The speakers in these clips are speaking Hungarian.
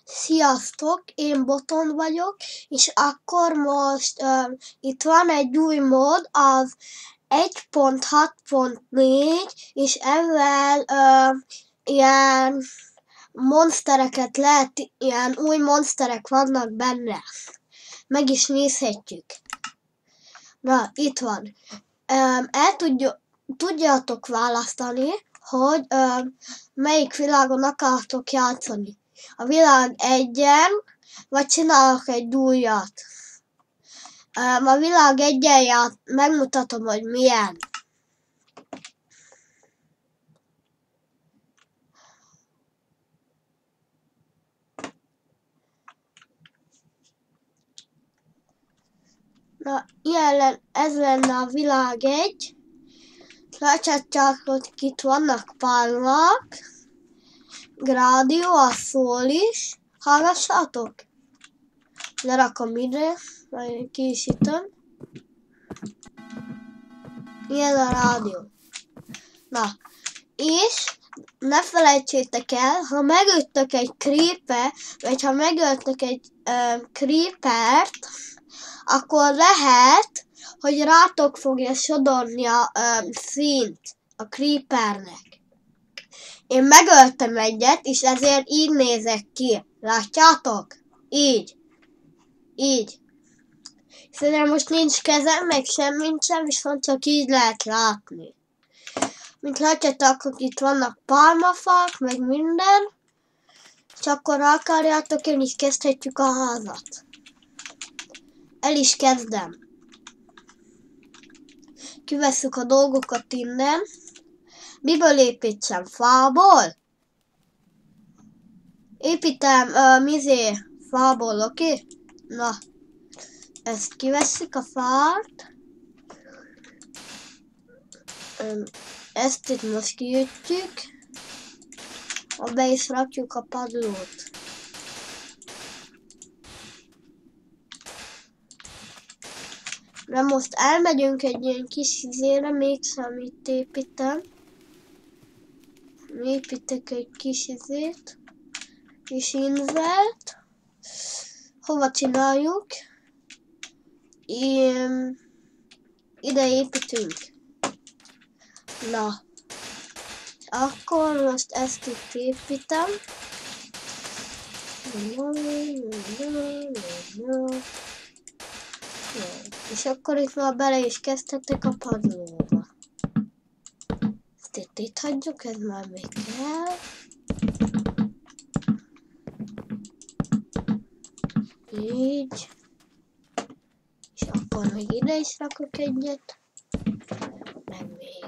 Sziasztok, én Botond vagyok, és akkor most itt van egy új mód, az 1.6.4, és ezzel ilyen monstereket lehet, ilyen új monsterek vannak benne. Meg is nézhetjük. Na, itt van. Tudjátok választani, hogy melyik világon akartok játszani. A világ 1-en, vagy csinálok egy újat. A világ 1-en megmutatom, hogy milyen. Na, ez lenne a világ 1. Látjátok, hogy itt vannak pálmák, grádió, a szól is. Hallgassátok? Lerakom ide, majd ki is ütöm. Ilyen a rádió. Na, és ne felejtsétek el, ha megöltök egy creeper, vagy ha megöltök egy creepert, akkor lehet, hogy rátok fogja sodorni a színt a creepernek. Én megöltem egyet, és ezért így nézek ki. Látjátok? Így. Így. Szerintem most nincs kezem, meg semmint sem, viszont csak így lehet látni. Mint látjátok, hogy itt vannak pálmafák, meg minden. És akkor akarjátok, én is kezdhetjük a házat. El is kezdem. Kivesszük a dolgokat innen. Miből építsem? Fából? Építem fából, oké? Na, ezt kivesszük a fát. Ezt itt most kiütjük. Be is rakjuk a padlót. De most elmegyünk egy ilyen kis izére, mégsem itt építem. Építek egy kis izét. Kis inzert. Hova csináljuk? Ide építünk. Na. Akkor most ezt itt építem. És akkor itt már bele is kezdhetek a padlóba. Ezt itt hagyjuk, ez már még kell. Így. És akkor még ide is rakok egyet. Meg még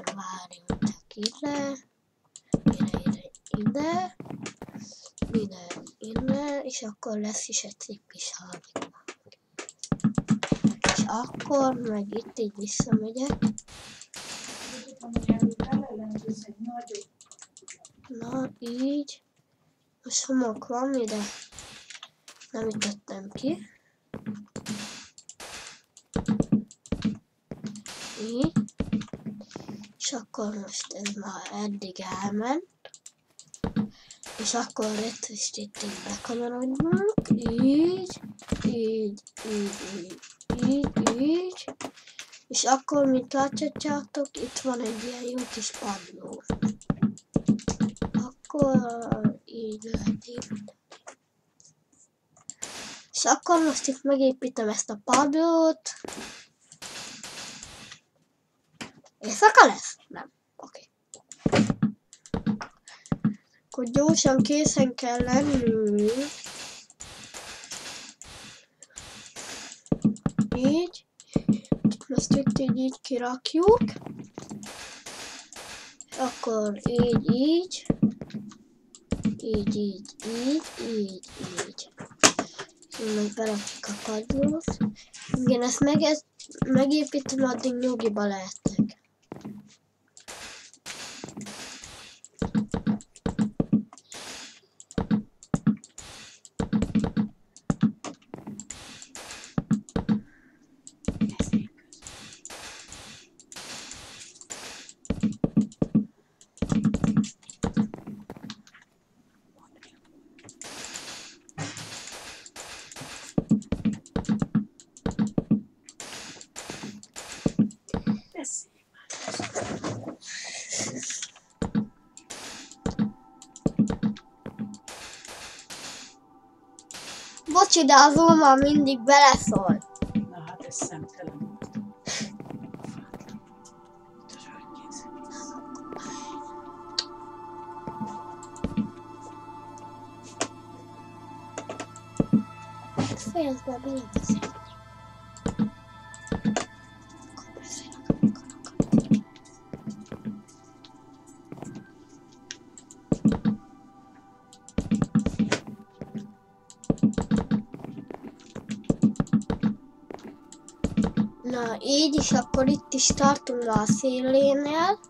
várjunk ide. Ide. És akkor lesz is egy szép kis ház. És akkor meg itt így visszamegyek. Na, így. Most homok van ide. Nem ütöttem ki. Így. És akkor most ez már eddig elment. És akkor itt bekamerodjunk. Így. És akkor, mint látjátok, itt van egy ilyen jó kis padló. Akkor így lehet építeni. És akkor most itt megépítem ezt a padlót. Éjszaka lesz? Nem. Oké. Akkor gyorsan készen kell lennünk. Így. Most itt így kirakjuk. Akkor így. Meg berakjuk a padlót. Igen, ezt megépítem, addig nyugiba lehetek. Bocsi, de az Ulma mindig beleszól. Na hát ez szemtelen volt. Fejezd be, belebeszélni. Na, így is akkor itt is tartunk a szélénél,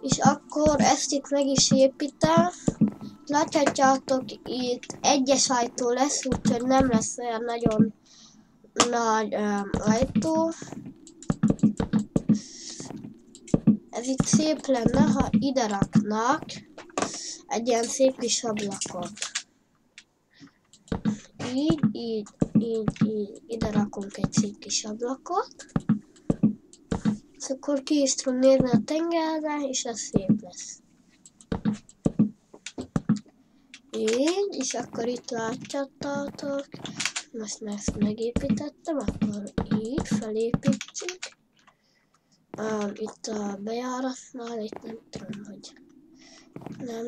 és akkor ezt itt meg is építem. Láthatjátok, itt egyes ajtó lesz, úgyhogy nem lesz olyan nagyon nagy ajtó. Ez itt szép lenne, ha ide raknak egy ilyen szép kis ablakot. Így, ide rakunk egy szép kis ablakot. És akkor ki is tudom nézni a tengerre, és ez szép lesz. Így, és akkor itt látjátok, most már ezt megépítettem, akkor így felépítsük. Itt a bejáratnál, itt nem tudom, hogy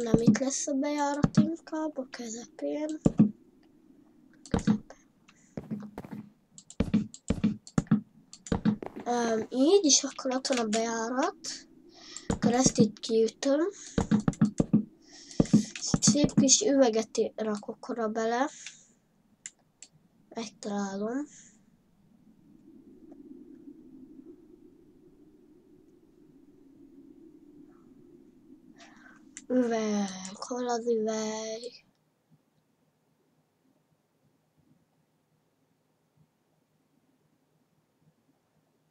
nem itt lesz a bejárat, inkább a közepén. Így, és akkor ott van a bejárat, akkor ezt itt kiütöm. Szép kis üveget rakok oda bele. Megtalálom. Üveg, hol az üveg?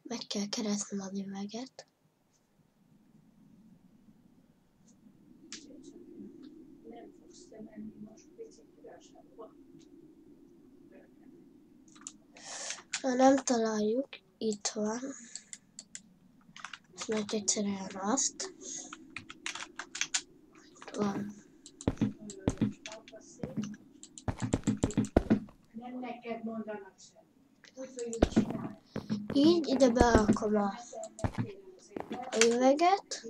Meg kell keresnem az üveget. Ha nem találjuk, itt van. És meg egyszerűen azt. Itt van. Nem neked mondanak sem. Úgy fogjuk csinálni. Így ide berakom a üveget.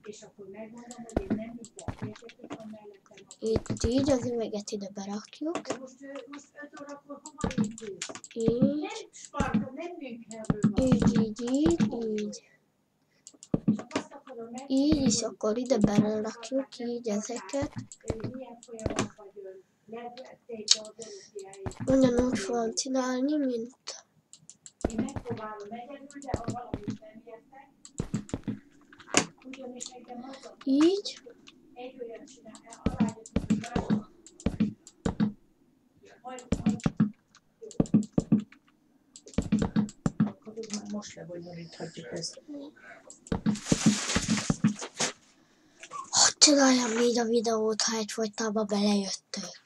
És akkor megmondom, hogy én nem minden értetek a mellettem. Itt így az üveget ide berakjuk. Most 5 órakor hova épülsz? Így. Nem, Sparta, nem Münchenről van. Így. Így, és akkor ide belerakjuk így ezeket. Milyen folyamatban jön? Levették a Dorotiáit. Ugyanúgy fogom csinálni, mint... Én megpróbálom egyedül, de ha valamit nem értek, ugyanis engem haza. Így. Egy olyan csinál, alágyok, majd akkor már most lebonyolíthatjuk ezt. Hogy csináljam így a videót, ha egyfolytában belejöttök?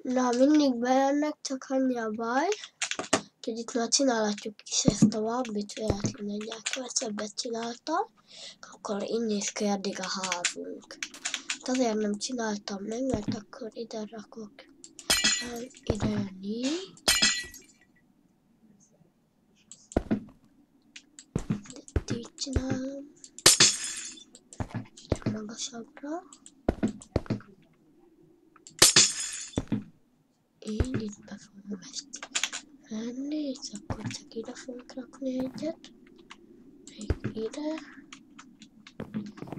Na, mindig belennek, csak annyi a baj, hogy itt már csinálhatjuk is ezt a vabbit, véletlenül egy elkövetsebbet csináltam, akkor innen is ki eddig a házunk. Azért nem csináltam meg, mert akkor ide rakok, ide jön így. Így csinálom. Magasabbra. Így itt be fogom ezt venni, és akkor csak ide fogok rakni egyet. Még ide.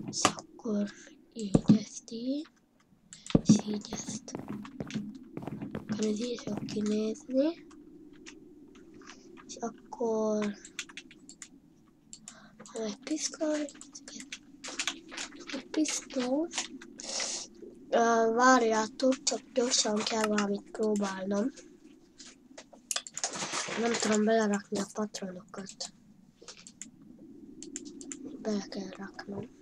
És akkor így ezt így. És így ezt. Akkor ez így fog kinézni. És akkor egy pisztoly. Várjátok, csak gyorsan kell valamit próbálnom. Nem tudom belerakni a patronokat. Bele kell raknom.